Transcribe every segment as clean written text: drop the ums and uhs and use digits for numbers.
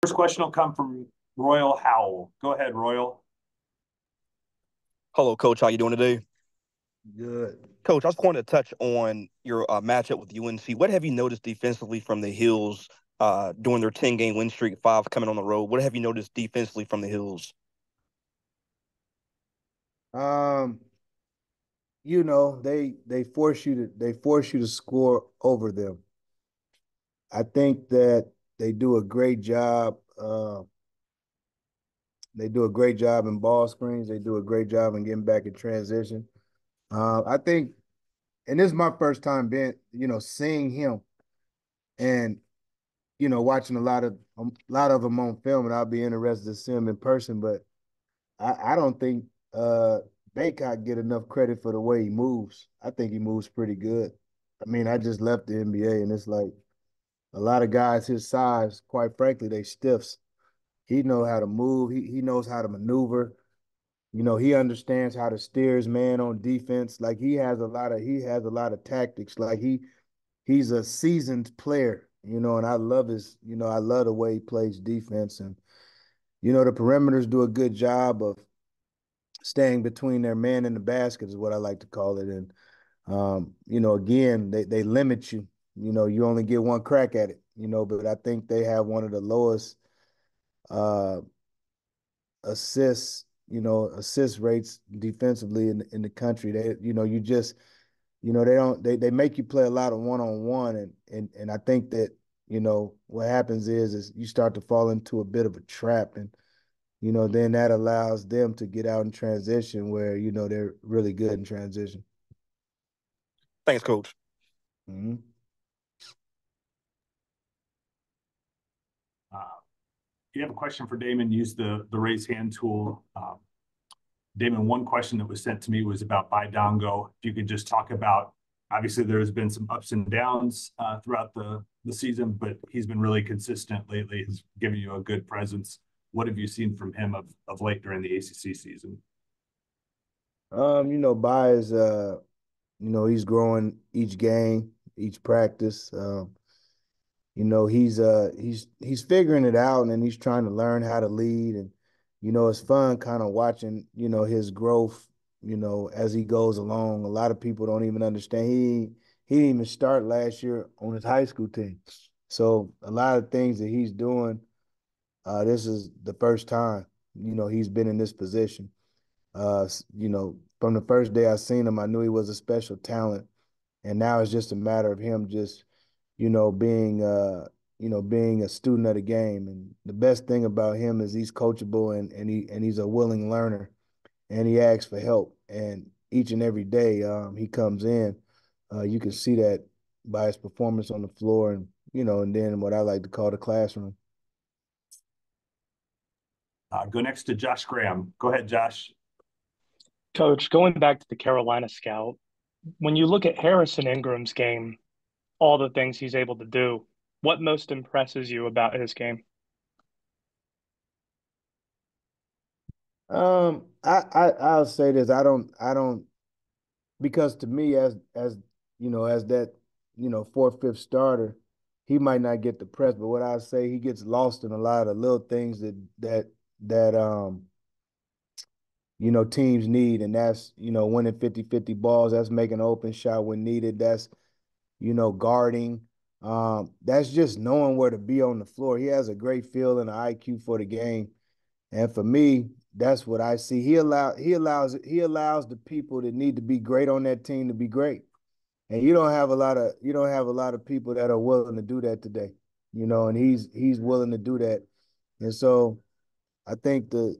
First question will come from Royal Howell. Go ahead, Royal. Hello, Coach. How you doing today? Good. Coach, I just wanted to touch on your matchup with UNC. What have you noticed defensively from the Hills during their 10-game win streak, 5 coming on the road? What have you noticed defensively from the Hills? Um, they force you to score over them. I think that they do a great job. They do a great job in ball screens. They do a great job in getting back in transition. I think, and this is my first time seeing him and watching a lot of them on film, and I'll be interested to see him in person. But I don't think Baycott get enough credit for the way he moves. I think he moves pretty good. I mean, I just left the NBA, and it's like a lot of guys his size, quite frankly, they stiffs. He knows how to move. He knows how to maneuver. He understands how to steer his man on defense. Like he has a lot of tactics. Like he's a seasoned player, and I love the way he plays defense. And the perimeters do a good job of staying between their man and the basket is what I like to call it. And again, they limit you. You only get one crack at it. But I think they have one of the lowest uh, assist rates defensively in the country. They make you play a lot of one-on-one, and I think that what happens is you start to fall into a bit of a trap, and then that allows them to get out in transition where, they're really good in transition. Thanks, Coach. Mm-hmm. If you have a question for Damon, use the raise hand tool. Damon, one question that was sent to me was about Baidongo. If you could just talk about, obviously there's been some ups and downs throughout the season, but he's been really consistent lately. He's given you a good presence. What have you seen from him of late during the ACC season? Bai is he's growing each game, each practice. He's figuring it out, and he's trying to learn how to lead. And it's fun kind of watching his growth as he goes along. A lot of people don't even understand he didn't even start last year on his high school team. So a lot of things that he's doing, this is the first time he's been in this position. From the first day I seen him, I knew he was a special talent, and now it's just a matter of him just being a student of the game. And the best thing about him is he's coachable, and he's a willing learner, and he asks for help. And each and every day he comes in, you can see that by his performance on the floor, and then what I like to call the classroom. Go next to Josh Graham. Go ahead, Josh. Coach, going back to the Carolina scout, when you look at Harrison Ingram's game, all the things he's able to do, what most impresses you about his game? I'll say this. I don't because to me as that fourth, fifth starter, he might not get the press, but what I say, he gets lost in a lot of little things that teams need, and that's winning 50-50 balls, that's making an open shot when needed, that's guarding. That's just knowing where to be on the floor. He has a great feel and an IQ for the game. And for me, that's what I see. He allows the people that need to be great on that team to be great. And you don't have a lot of people that are willing to do that today. And he's willing to do that. And so I think the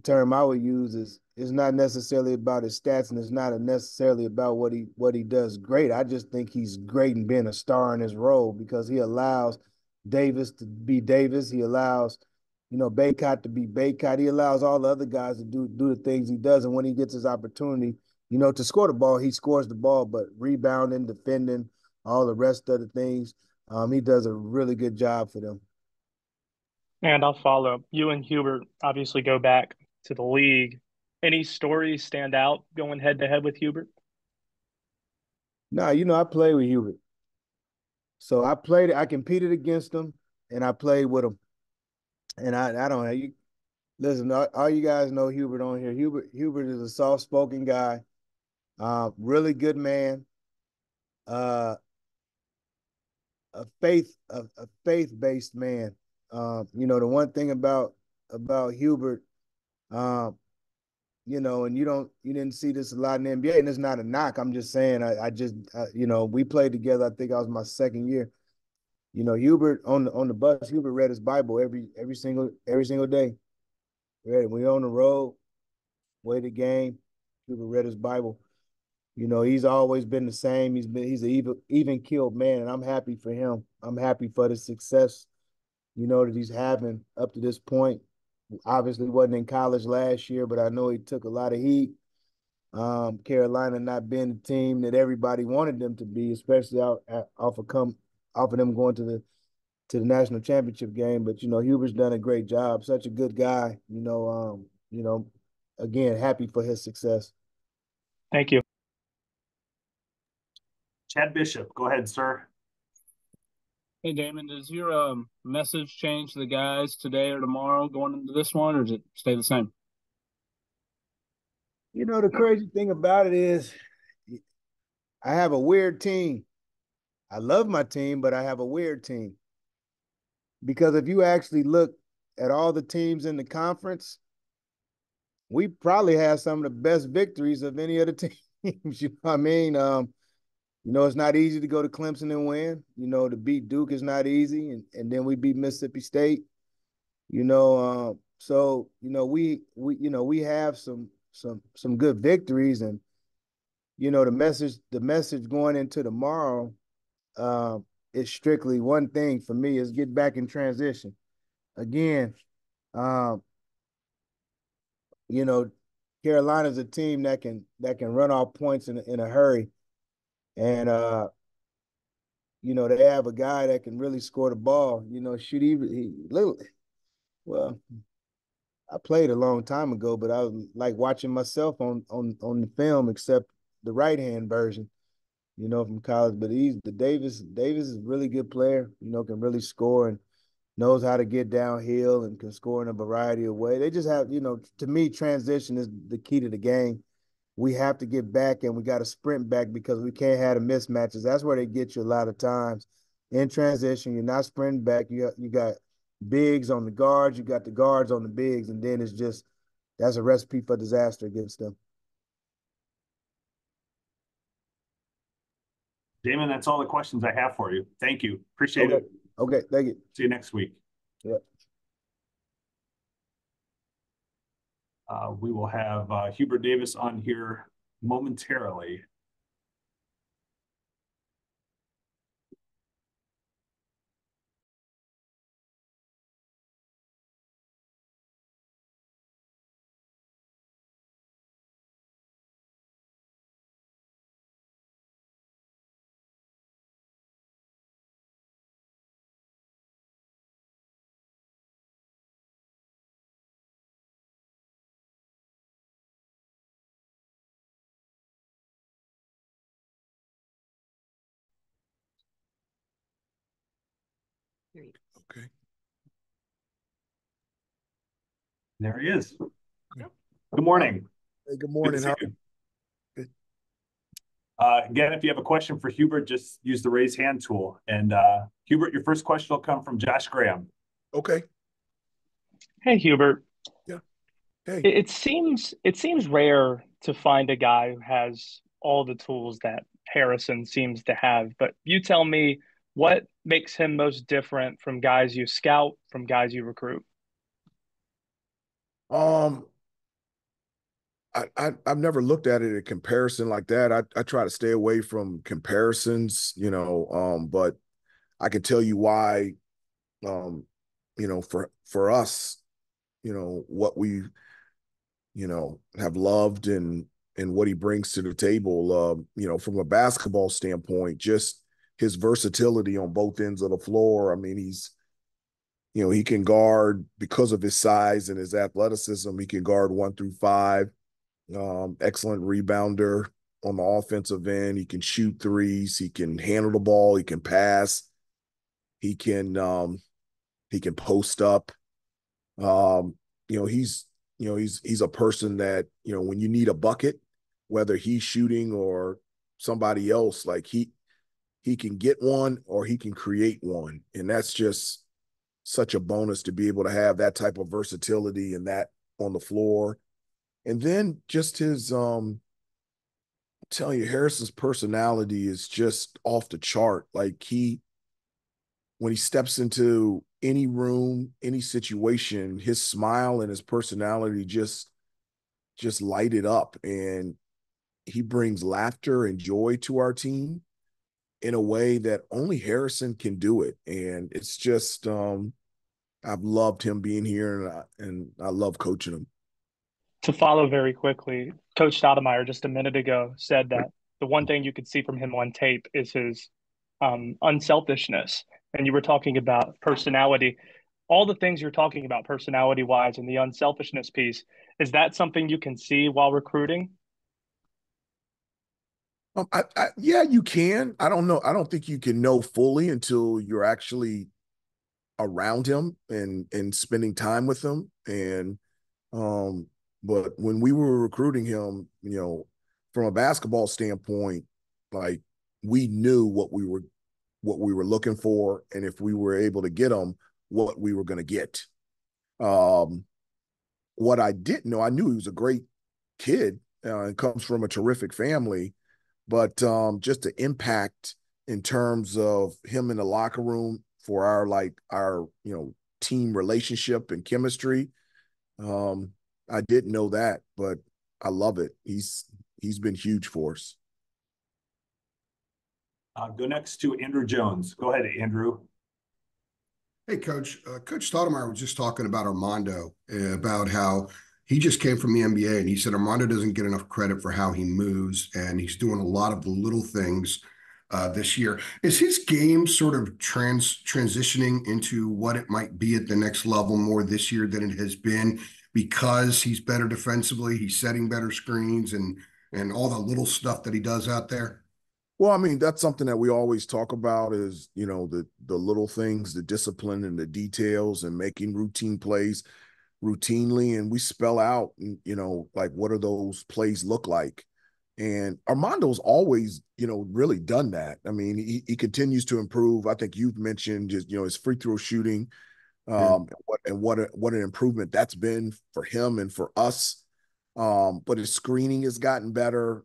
term I would use is it's not necessarily about his stats, and it's not necessarily about what he does great. I just think he's great in being a star in his role because he allows Davis to be Davis. He allows Baycott to be Baycott. He allows all the other guys to do the things he does. And when he gets his opportunity, to score the ball, he scores the ball. But rebounding, defending, all the rest of the things, he does a really good job for them. And I'll follow. You and Hubert obviously go back to the league. Any stories stand out going head to head with Hubert? No, I played with Hubert. So I competed against him, and I played with him. And I don't know. Listen, all you guys know Hubert on here. Hubert is a soft-spoken guy, really good man, uh, a faith-based man. The one thing about Hubert, um, and you didn't see this a lot in the NBA, and it's not a knock. I'm just saying, we played together. I think I was my second year. Hubert on the bus, Hubert read his Bible every single day. We on the road, way the game. Hubert read his Bible. He's always been the same. He's an even keeled man, and I'm happy for him. I'm happy for the success, that he's having up to this point. Obviously wasn't in college last year, but I know he took a lot of heat. Carolina not being the team that everybody wanted them to be, especially off of them going to the national championship game. But Hubert's done a great job. Such a good guy. Again, happy for his success. Thank you. Chad Bishop, go ahead, sir. Hey, Damon, does your message change to the guys today or tomorrow going into this one, or does it stay the same? The crazy thing about it is I have a weird team. I love my team, but I have a weird team. Because if you actually look at all the teams in the conference, we probably have some of the best victories of any of the teams. You know what I mean? It's not easy to go to Clemson and win. To beat Duke is not easy, and then we beat Mississippi State. We have some good victories, and the message going into tomorrow is strictly one thing for me is get back in transition. Again, Carolina's a team that can run off points in a hurry. And they have a guy that can really score the ball, shoot well, I played a long time ago, but I was like watching myself on the film, except the right-hand version, from college. But Davis is a really good player, can really score and knows how to get downhill and can score in a variety of ways. They just have, to me, transition is the key to the game. We have to get back and we got to sprint back because we can't have the mismatches. That's where they get you a lot of times. In transition, you're not sprinting back. You got bigs on the guards, you got the guards on the bigs, and then that's a recipe for disaster against them. Damon, that's all the questions I have for you. Thank you. Appreciate it. Okay, thank you. See you next week. Yeah. We will have Hubert Davis on here momentarily. Okay. There he is. Good morning. Hey, good morning. Good to see you. Again, if you have a question for Hubert, just use the raise hand tool. And Hubert, your first question will come from Josh Graham. Okay. Hey, Hubert. Yeah. Hey. It seems rare to find a guy who has all the tools that Harrison seems to have. But you tell me, what makes him most different from guys you scout, from guys you recruit? I've never looked at it in comparison like that. I try to stay away from comparisons, but I can tell you why, for us, what we, have loved and what he brings to the table, from a basketball standpoint, just his versatility on both ends of the floor. I mean, he can guard because of his size and his athleticism. He can guard 1 through 5. Excellent rebounder on the offensive end. He can shoot threes. He can handle the ball. He can pass. He can post up. Um, he's a person that, when you need a bucket, whether he's shooting or somebody else, like he can get one or he can create one. And that's just such a bonus to be able to have that type of versatility and that on the floor. And then just his I'm telling you, Harrison's personality is just off the chart. Like when he steps into any room, any situation, his smile and his personality just light it up. And he brings laughter and joy to our team in a way that only Harrison can do it. And it's just I've loved him being here, and I love coaching him. To follow very quickly, Coach Stoudamire just a minute ago said that the one thing you could see from him on tape is his unselfishness. And you were talking about personality. All the things you're talking about personality wise and the unselfishness piece, is that something you can see while recruiting? Yeah, you can. I don't know. I don't think you can know fully until you're actually around him and spending time with him. And but when we were recruiting him, from a basketball standpoint, like we knew what we were looking for, and if we were able to get him, what we were going to get. What I didn't know, I knew he was a great kid and comes from a terrific family, but just the impact in terms of him in the locker room for our team relationship and chemistry. I didn't know that, but I love it. He's been huge for us. Go next to Andrew Jones. Go ahead, Andrew. Hey, Coach. Coach Stoudamire was just talking about Armando, about how he just came from the NBA, and he said Armando doesn't get enough credit for how he moves, and he's doing a lot of the little things this year. Is his game sort of transitioning into what it might be at the next level more this year than it has been because he's better defensively, he's setting better screens, and all the little stuff that he does out there? Well, I mean, that's something that we always talk about is, the little things, the discipline and the details and making routine plays routinely. And we spell out, like what do those plays look like? And Armando's always, really done that. I mean, he continues to improve. I think you've mentioned just, his free throw shooting, what an improvement that's been for him and for us. But his screening has gotten better.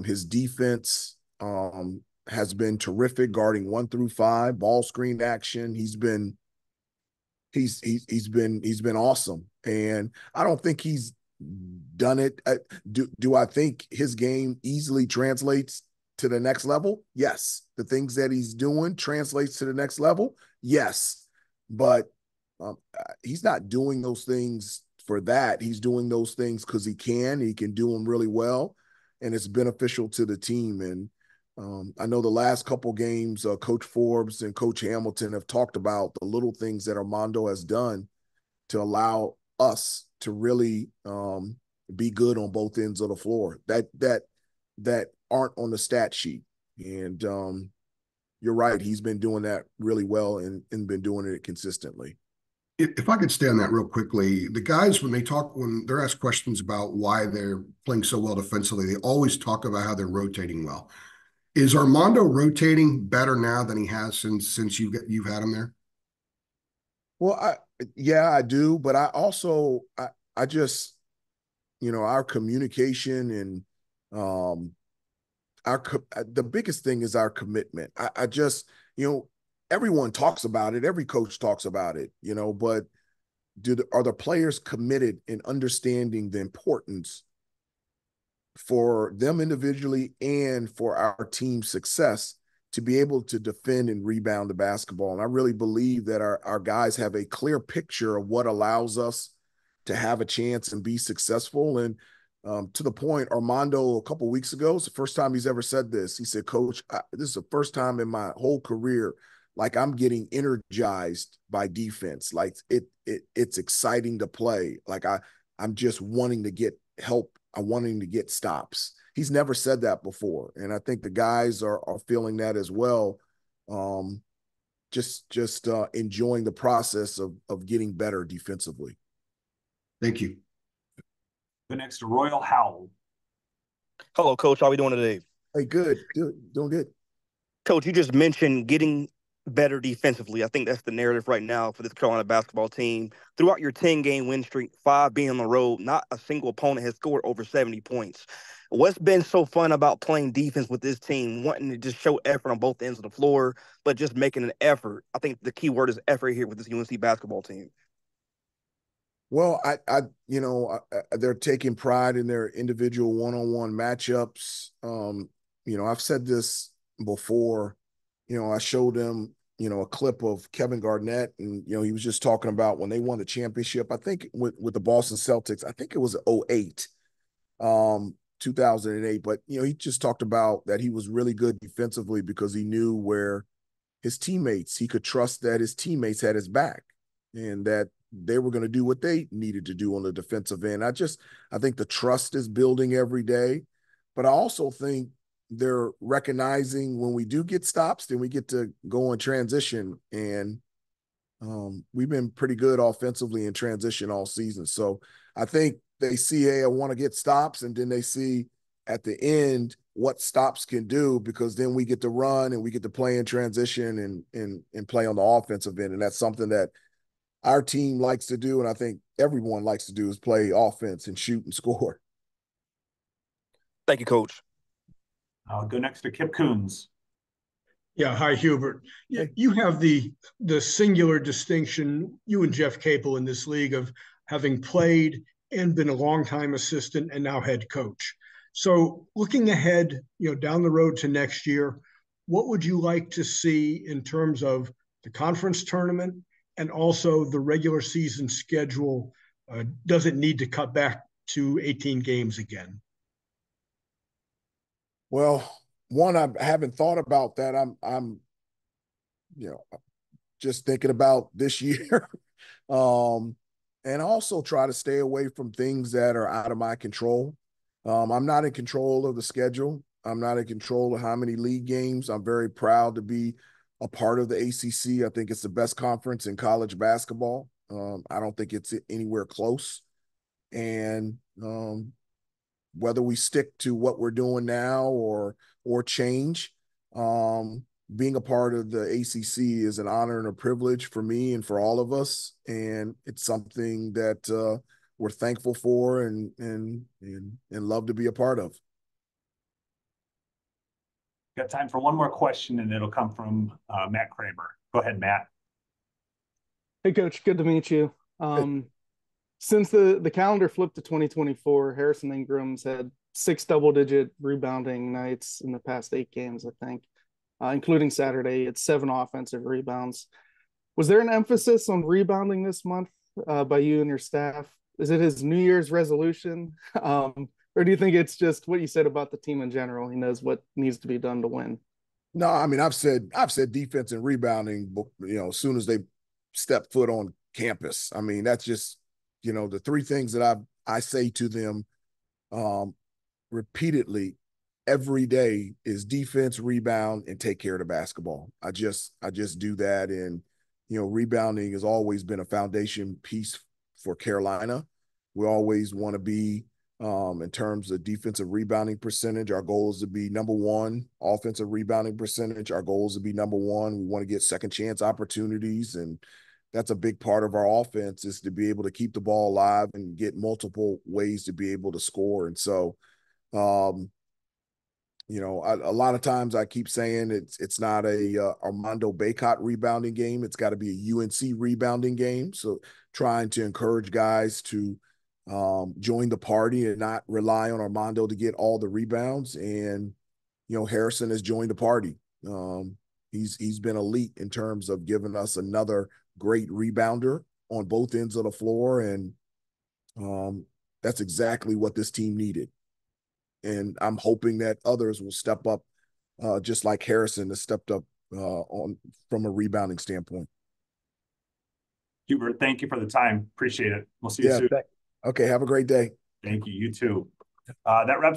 His defense has been terrific, guarding 1 through 5, ball screen action. He's been awesome, and I don't think he's done it. Do I think his game easily translates to the next level? Yes. The things that he's doing translates to the next level. Yes, but he's not doing those things for that. He's doing those things because he can do them really well, and it's beneficial to the team. And I know the last couple games, Coach Forbes and Coach Hamilton have talked about the little things that Armando has done to allow us to really be good on both ends of the floor that aren't on the stat sheet. And you're right, he's been doing that really well and been doing it consistently. If I could stay on that real quickly, the guys, when they're asked questions about why they're playing so well defensively, they always talk about how they're rotating well. Is Armando rotating better now than he has since you've had him there? Well, I do, but I also I just our communication and the biggest thing is our commitment. I just everyone talks about it, every coach talks about it, but are the players committed in understanding the importance for them individually and for our team's success to be able to defend and rebound the basketball? And I really believe that our guys have a clear picture of what allows us to have a chance and be successful. And to the point, Armando, a couple of weeks ago, it's the first time he's ever said this. He said, Coach, this is the first time in my whole career, like I'm getting energized by defense. Like it's exciting to play. Like I'm just wanting to get help. I'm wanting to get stops. He's never said that before. And I think the guys are feeling that as well. just enjoying the process of getting better defensively. Thank you. The next, Royal Howell. Hello, Coach. How are we doing today? Hey, good. Doing good. Coach, you just mentioned getting better defensively. I think that's the narrative right now for this Carolina basketball team. Throughout your 10-game win streak, 5 being on the road, not a single opponent has scored over 70 points. What's been so fun about playing defense with this team, wanting to just show effort on both ends of the floor, but just making an effort? I think the key word is effort here with this UNC basketball team. Well, they're taking pride in their individual one-on-one matchups. I've said this before. I showed them, a clip of Kevin Garnett, and, he was just talking about when they won the championship, I think with the Boston Celtics, I think it was 2008, 2008. But, he just talked about that he was really good defensively because he knew where he could trust that his teammates had his back and that they were going to do what they needed to do on the defensive end. I think the trust is building every day, but I also think they're recognizing when we do get stops, then we get to go in transition. And we've been pretty good offensively in transition all season. So I think they see, hey, I want to get stops. And then they see at the end what stops can do, because then we get to run and we get to play in transition and play on the offensive end. And that's something that our team likes to do, and I think everyone likes to do, is play offense and shoot and score. Thank you, Coach. I'll go next to Kip Coons. Yeah, hi, Hubert. You have the singular distinction, you and Jeff Capel in this league, of having played and been a longtime assistant and now head coach. So looking ahead, down the road to next year, what would you like to see in terms of the conference tournament and also the regular season schedule? Does it need to cut back to 18 games again? Well, one, I haven't thought about that. I'm just thinking about this year. And also try to stay away from things that are out of my control. I'm not in control of the schedule. I'm not in control of how many league games. I'm very proud to be a part of the ACC. I think it's the best conference in college basketball. I don't think it's anywhere close. And whether we stick to what we're doing now or change, being a part of the ACC is an honor and a privilege for me and for all of us. And it's something that we're thankful for and love to be a part of. Got time for one more question, and it'll come from Matt Kramer. Go ahead, Matt. Hey, Coach. Good to meet you. Since the calendar flipped to 2024, Harrison Ingram's had 6 double-digit rebounding nights in the past 8 games, I think, including Saturday. It's 7 offensive rebounds. Was there an emphasis on rebounding this month by you and your staff? Is it his New Year's resolution? Or do you think it's just what you said about the team in general? He knows what needs to be done to win. No, I mean, I've said defense and rebounding, as soon as they step foot on campus. I mean, that's just, the 3 things that I say to them repeatedly every day is defense, rebound, and take care of the basketball. I just do that. And, rebounding has always been a foundation piece for Carolina. We always want to be, in terms of defensive rebounding percentage, our goal is to be number 1. Offensive rebounding percentage, our goal is to be number 1. We want to get second chance opportunities, and that's a big part of our offense, is to be able to keep the ball alive and get multiple ways to be able to score. And so, a lot of times I keep saying it's not a Armando Bacot rebounding game. It's got to be a UNC rebounding game. So trying to encourage guys to join the party and not rely on Armando to get all the rebounds. And, Harrison has joined the party. He's been elite in terms of giving us another great rebounder on both ends of the floor. And that's exactly what this team needed. And I'm hoping that others will step up, just like Harrison has stepped up from a rebounding standpoint. Hubert, thank you for the time. Appreciate it. We'll see you soon. Okay, have a great day. Thank you. You too. That wraps